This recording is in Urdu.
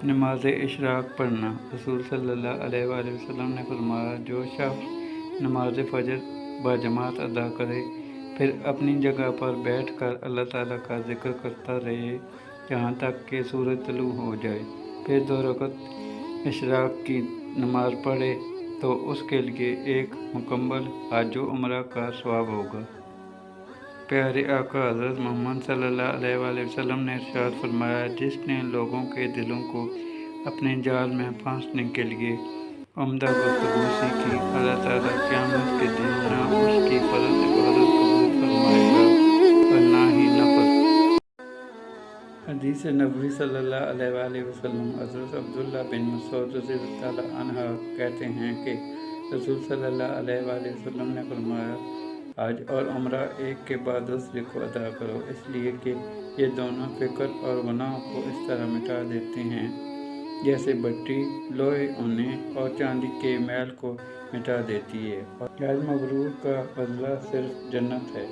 نماز اشراق پڑھنا۔ رسول صلی اللہ علیہ وآلہ وسلم نے فرمایا، جو شخص نماز فجر باجماعت ادا کرے پھر اپنی جگہ پر بیٹھ کر اللہ تعالیٰ کا ذکر کرتا رہے یہاں تک کہ سورج طلوع ہو جائے، پھر 2 رکعت اشراق کی نماز پڑھے تو اس کے لیے ایک مکمل حج و عمرہ کا ثواب ہوگا۔ پیارے آقا حضرت محمد صلی اللہ علیہ وآلہ وسلم نے ارشاد فرمایا، جس نے لوگوں کے دلوں کو اپنے جال میں پھانسنے کے لیے عمدہ گفتگو سیکھی، اللہ تعالیٰ قیامت کے دن نہ اس کی فرض عبادت قبول فرمائے گا اور نہ ہی نفل۔ حدیث نبوی صلی اللہ علیہ وآلہ وسلم۔ حضرت عبداللہ بن مسعود رضی اللہ تعالیٰ عنہ کہتے ہیں کہ رسول صلی اللہ علیہ وآلہ وسلم نے فرمایا، حج اور عمرہ ایک کے بعد دوسرے کو ادا کرو، اس لیے کہ یہ دونوں فقر اور گناہوں کو اس طرح مٹا دیتے ہیں جیسے بٹی لوہے، اونے اور چاندی کے میل کو مٹا دیتی ہے، اور حج مبرور کا بدلہ صرف جنت ہے۔